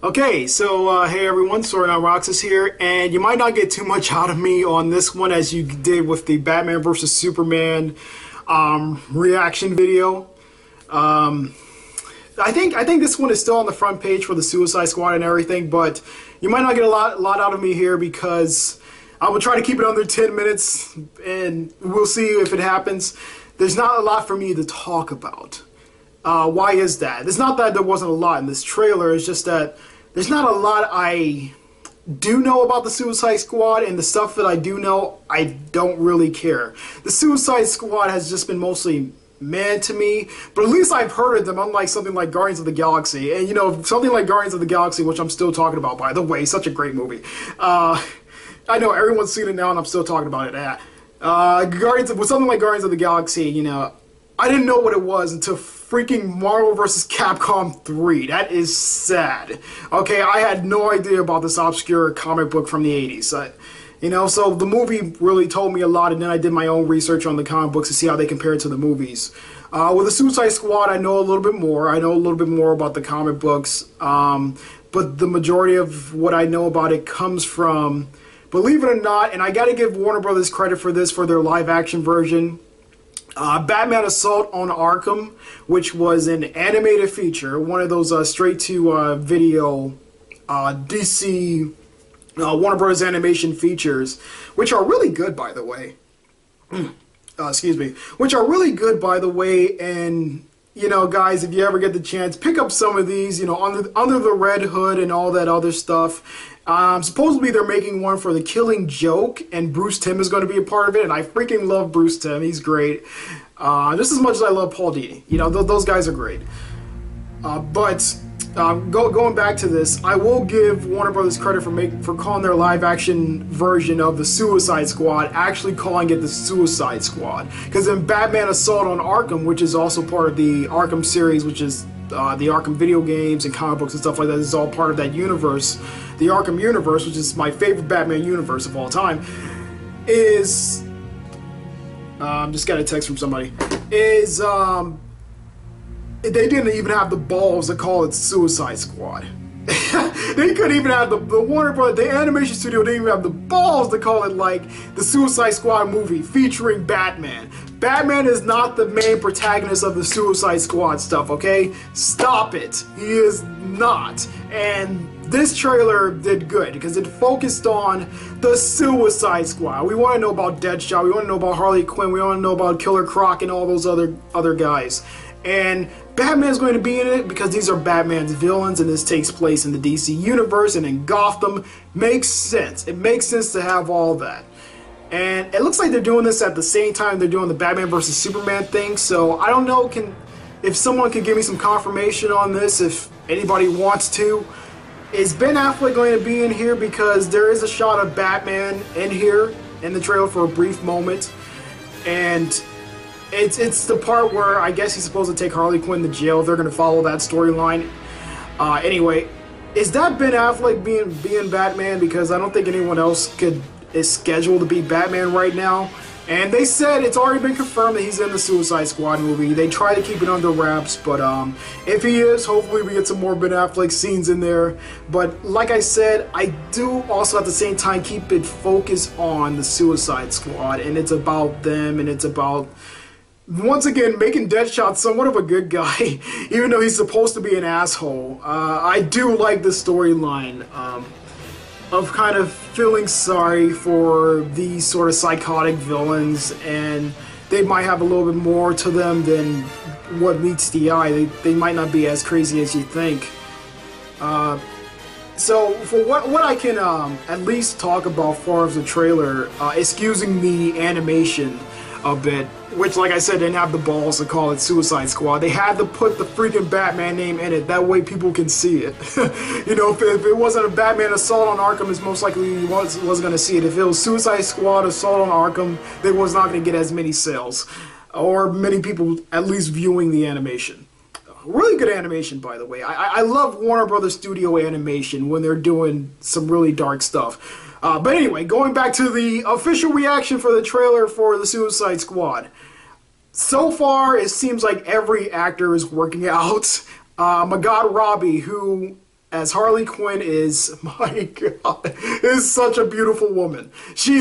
Okay, so hey everyone, SoranotRoxas here, and you might not get too much out of me on this one as you did with the Batman vs Superman reaction video. I think this one is still on the front page for the Suicide Squad and everything, but you might not get a lot out of me here because I will try to keep it under 10 minutes, and we'll see if it happens. There's not a lot for me to talk about. Why is that? It's not that there wasn't a lot in this trailer, it's just that there's not a lot I do know about the Suicide Squad, and the stuff that I do know, I don't really care. The Suicide Squad has just been mostly meh to me, but at least I've heard of them, unlike something like Guardians of the Galaxy. And you know, something like Guardians of the Galaxy, which I'm still talking about, by the way, such a great movie. I know everyone's seen it now, and I'm still talking about it. With something like Guardians of the Galaxy, you know, I didn't know what it was until freaking Marvel vs. Capcom 3. That is sad. Okay, I had no idea about this obscure comic book from the 80s. You know, so the movie really told me a lot, and then I did my own research on the comic books to see how they compare to the movies. With the Suicide Squad, I know a little bit more. I know a little bit more about the comic books, but the majority of what I know about it comes from, believe it or not, and I gotta give Warner Brothers credit for this, for their live-action version, Batman Assault on Arkham, which was an animated feature, one of those straight-to-video DC Warner Bros. Animation features, which are really good, by the way. Excuse me. Which are really good, by the way, and, you know, guys, if you ever get the chance, pick up some of these, you know, under the Red Hood and all that other stuff. Supposedly they're making one for The Killing Joke, and Bruce Timm is going to be a part of it, and I freaking love Bruce Timm. He's great. Just as much as I love Paul Dini. You know, those guys are great. Going back to this, I will give Warner Brothers credit for calling their live-action version of the Suicide Squad, actually calling it the Suicide Squad. Because in Batman Assault on Arkham, which is also part of the Arkham series, which is the Arkham video games and comic books and stuff like that, is all part of that universe. The Arkham universe, which is my favorite Batman universe of all time, is... just got a text from somebody. Is, they didn't even have the balls to call it Suicide Squad. They couldn't even have the Warner Brothers, the animation studio didn't even have the balls to call it like the Suicide Squad movie featuring Batman. Batman is not the main protagonist of the Suicide Squad stuff, okay? Stop it. He is not. And this trailer did good because it focused on the Suicide Squad. We want to know about Deathstroke, we want to know about Harley Quinn, we want to know about Killer Croc and all those other guys. And Batman's going to be in it because these are Batman's villains, and this takes place in the DC universe and in Gotham. Makes sense. It makes sense to have all that. And it looks like they're doing this at the same time they're doing the Batman vs. Superman thing, so I don't know if someone can give me some confirmation on this, if anybody wants to. Is Ben Affleck going to be in here? Because there is a shot of Batman in here in the trailer for a brief moment, and it's the part where I guess he's supposed to take Harley Quinn to jail. They're going to follow that storyline. Anyway, is that Ben Affleck being Batman? Because I don't think anyone else is scheduled to be Batman right now. And they said it's already been confirmed that he's in the Suicide Squad movie. They try to keep it under wraps, but if he is, hopefully we get some more Ben Affleck scenes in there. But like I said, I do also at the same time keep it focused on the Suicide Squad, and it's about them, and it's about, once again, making Deadshot somewhat of a good guy, even though he's supposed to be an asshole. I do like the storyline of kind of feeling sorry for these sort of psychotic villains, and they might have a little bit more to them than what meets the eye. They might not be as crazy as you think. So for what I can at least talk about as far as the trailer, excusing the animation a bit, which, like I said, didn't have the balls to call it Suicide Squad. They had to put the freaking Batman name in it, that way people can see it. You know, if it wasn't a Batman Assault on Arkham, it's most likely you wasn't going to see it. If it was Suicide Squad Assault on Arkham, they was not going to get as many sales, or many people at least viewing the animation. Really good animation, by the way. I love Warner Brothers Studio animation when they're doing some really dark stuff. But anyway, going back to the official reaction for the trailer for the Suicide Squad. So far, it seems like every actor is working out. Margot Robbie, who as Harley Quinn is, my God, is such a beautiful woman. She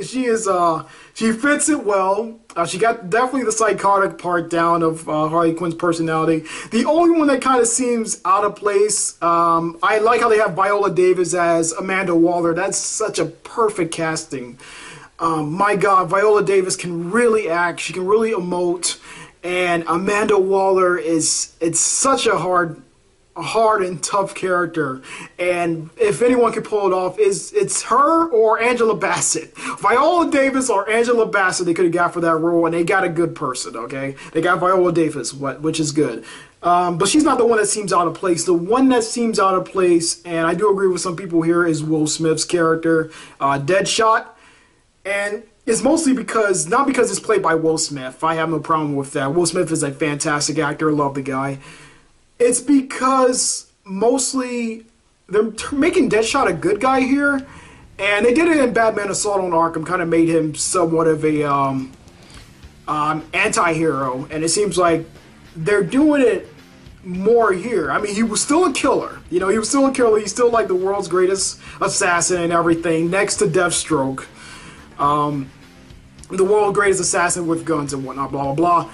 fits it well. She got definitely the psychotic part down of Harley Quinn's personality. The only one that kind of seems out of place, I like how they have Viola Davis as Amanda Waller. That's such a perfect casting. My God, Viola Davis can really act. She can really emote. And Amanda Waller it's such a hard and tough character, and if anyone can pull it off, it's her or Angela Bassett. Viola Davis or Angela Bassett they could have got for that role, and they got a good person, okay? They got Viola Davis, which is good. But she's not the one that seems out of place. The one that seems out of place, and I do agree with some people here, is Will Smith's character, Deadshot. And it's mostly because, not because it's played by Will Smith. I have no problem with that. Will Smith is a fantastic actor. I love the guy. It's because mostly they're making Deadshot a good guy here. And they did it in Batman Assault on Arkham, kind of made him somewhat of a anti-hero. And it seems like they're doing it more here. I mean, he was still a killer. You know, he was still a killer. He's still like the world's greatest assassin and everything, next to Deathstroke. The world's greatest assassin with guns and whatnot, blah, blah, blah.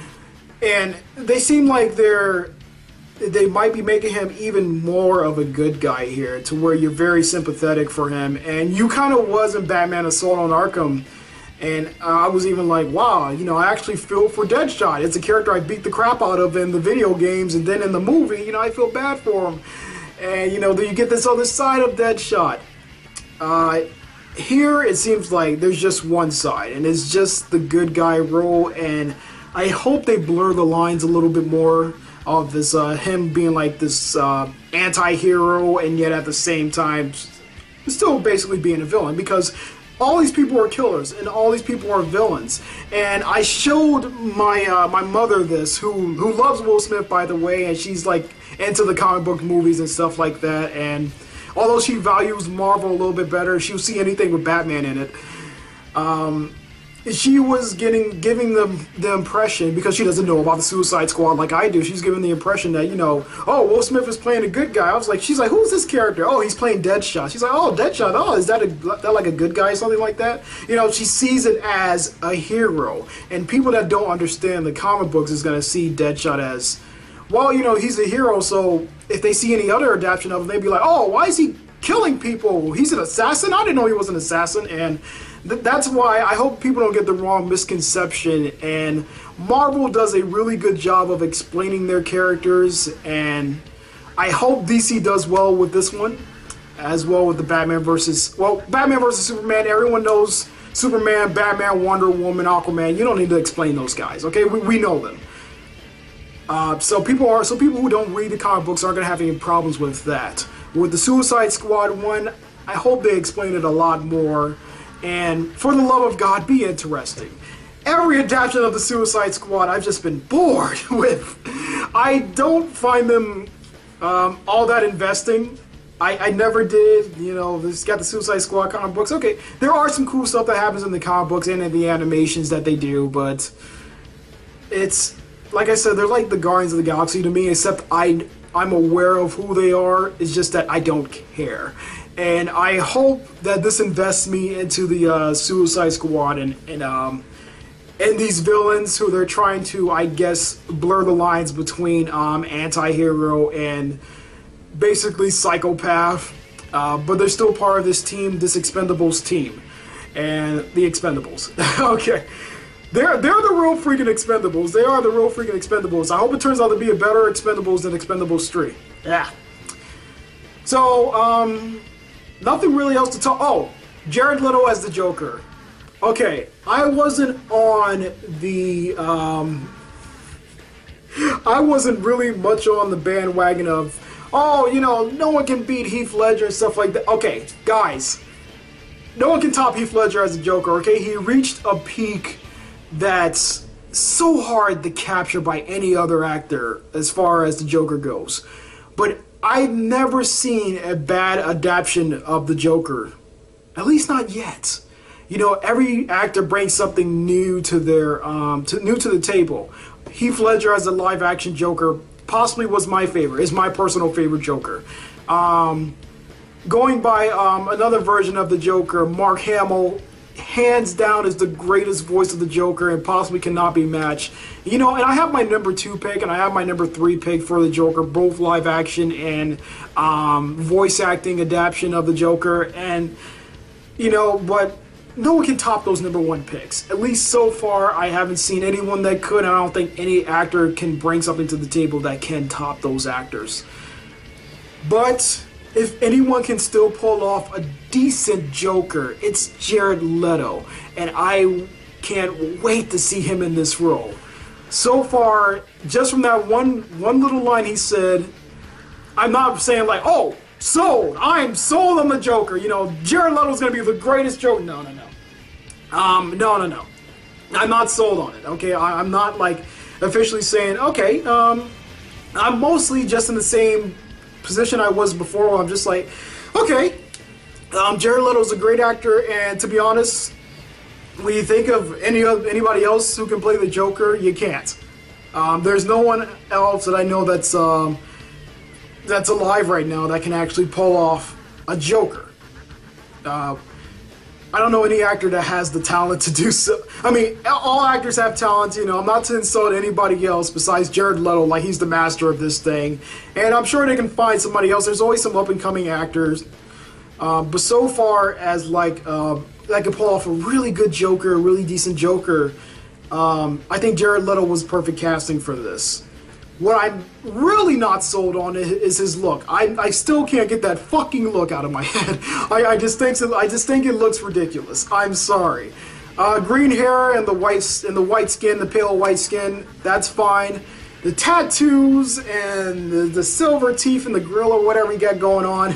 And they seem like they might be making him even more of a good guy here, to where you're very sympathetic for him. And you kind of was in Batman Assault on Arkham. And I was even like, wow, you know, I actually feel for Deadshot. It's a character I beat the crap out of in the video games, and then in the movie, you know, I feel bad for him. And, you know, then you get this other side of Deadshot. Here, it seems like there's just one side, and it's just the good guy role, and I hope they blur the lines a little bit more of this, him being like this anti-hero, and yet at the same time still basically being a villain, because all these people are killers, and all these people are villains. And I showed my my mother this, who loves Will Smith, by the way, and she's like into the comic book movies and stuff like that, and although she values Marvel a little bit better, she'll see anything with Batman in it. She was giving them the impression, because she doesn't know about the Suicide Squad like I do, she's giving the impression that, you know, oh, Will Smith is playing a good guy. She's like, who's this character? Oh, he's playing Deadshot. She's like, oh, Deadshot. Oh, is that like a good guy or something like that? You know, she sees it as a hero. And people that don't understand the comic books is going to see Deadshot as, well, you know, he's a hero, so if they see any other adaptation of him, they'd be like, oh, why is he killing people? He's an assassin? I didn't know he was an assassin. And that's why I hope people don't get the wrong misconception. And Marvel does a really good job of explaining their characters, and I hope DC does well with this one, as well with the Batman versus Superman. Everyone knows Superman, Batman, Wonder Woman, Aquaman. You don't need to explain those guys, okay? We know them. So people who don't read the comic books aren't going to have any problems with that. With the Suicide Squad one, I hope they explain it a lot more. And for the love of God, be interesting. Every adaptation of the Suicide Squad, I've just been bored with. I don't find them all that investing. I never did. You know, this got the Suicide Squad comic books. Okay, there are some cool stuff that happens in the comic books and in the animations that they do, but it's, like I said, they're like the Guardians of the Galaxy to me, except I'm aware of who they are. It's just that I don't care. And I hope that this invests me into the Suicide Squad and these villains who they're trying to, I guess, blur the lines between anti-hero and basically psychopath. But they're still part of this team, this Expendables team. And the Expendables. Okay. They're the real freaking Expendables. They are the real freaking Expendables. I hope it turns out to be a better Expendables than Expendables 3. Yeah. So, nothing really else to talk. Oh, Jared Leto as the Joker. Okay, I wasn't on the, I wasn't really much on the bandwagon of, oh, you know, no one can beat Heath Ledger and stuff like that. Okay, guys, no one can top Heath Ledger as a Joker, okay? He reached a peak that's so hard to capture by any other actor as far as the Joker goes. But I've never seen a bad adaptation of the Joker. At least not yet. You know, every actor brings something new to their new to the table. Heath Ledger as a live-action Joker possibly was my favorite. Is my personal favorite Joker. Going by another version of the Joker, Mark Hamill, hands down is the greatest voice of the Joker and possibly cannot be matched. You know, and I have my number 2 pick and I have my number 3 pick for the Joker, both live action and voice acting adaptation of the Joker. And, you know, but no one can top those number 1 picks. At least so far, I haven't seen anyone that could, and I don't think any actor can bring something to the table that can top those actors. But if anyone can still pull off a decent Joker, it's Jared Leto, and I can't wait to see him in this role. So far, just from that one little line he said, I'm not saying like, oh, sold, I'm sold on the Joker, you know, Jared Leto's gonna be the greatest Joker. No. No. I'm not sold on it, okay? I'm not like officially saying, okay, I'm mostly just in the same position I was before, where I'm just like, okay, Jared Leto's a great actor, and to be honest, when you think of anybody else who can play the Joker, you can't. There's no one else that I know that's alive right now that can actually pull off a Joker. I don't know any actor that has the talent to do so. I mean, all actors have talent, you know. I'm not to insult anybody else besides Jared Leto, like he's the master of this thing. And I'm sure they can find somebody else. There's always some up-and-coming actors. But so far as like that could pull off a really good Joker, a really decent Joker, I think Jared Leto was perfect casting for this. What I'm really not sold on is his look. I still can't get that fucking look out of my head. I just think it looks ridiculous. I'm sorry. Green hair and the white skin, the pale white skin, that's fine. The tattoos and the silver teeth and the grill or whatever you got going on.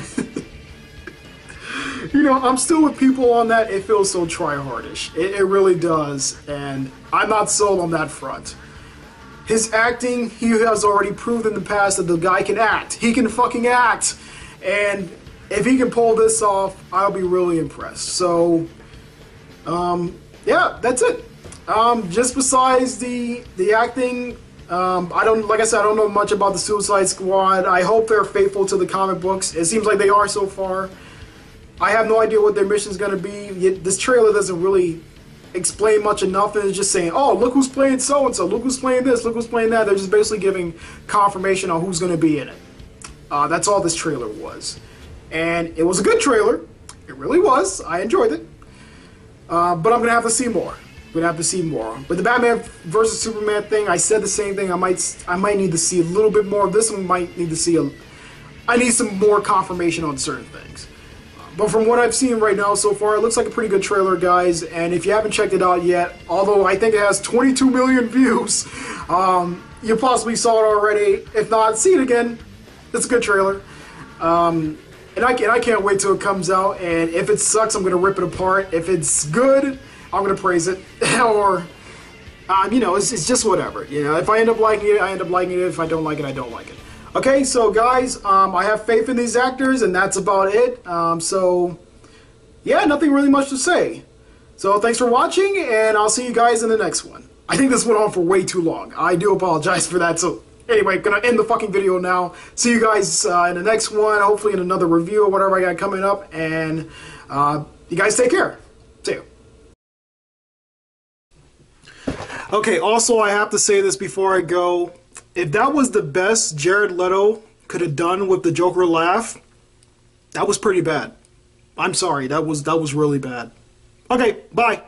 You know, I'm still with people on that. It feels so try-hardish. It really does, and I'm not sold on that front. His acting, he has already proved in the past that the guy can act. He can fucking act. And if he can pull this off, I'll be really impressed. So, yeah, that's it. Just besides the acting, like I said, I don't know much about the Suicide Squad. I hope they're faithful to the comic books. It seems like they are so far. I have no idea what their mission is going to be. This trailer doesn't really explain much enough. It's just saying, oh, look who's playing so-and-so, look who's playing this, look who's playing that. They're just basically giving confirmation on who's going to be in it. That's all this trailer was. And it was a good trailer. It really was. I enjoyed it. But I'm going to have to see more. But the Batman versus Superman thing, I said the same thing. I might need to see a little bit more of this one. Might need to see I need some more confirmation on certain things. But from what I've seen right now so far, it looks like a pretty good trailer, guys. And if you haven't checked it out yet, although I think it has 22 million views, you possibly saw it already. If not, see it again. It's a good trailer. And I can't wait till it comes out. And if it sucks, I'm going to rip it apart. If it's good, I'm going to praise it. Or, you know, it's just whatever. You know, if I end up liking it, I end up liking it. If I don't like it, I don't like it. Okay, so guys, I have faith in these actors, and that's about it. So, yeah, nothing really much to say. So, thanks for watching, and I'll see you guys in the next one. I think this went on for way too long. I do apologize for that. So, anyway, gonna end the fucking video now. See you guys in the next one, hopefully in another review or whatever I got coming up, and you guys take care. See you. Okay, also, I have to say this before I go. If that was the best Jared Leto could have done with the Joker laugh, that was pretty bad. I'm sorry, that was really bad. Okay, bye.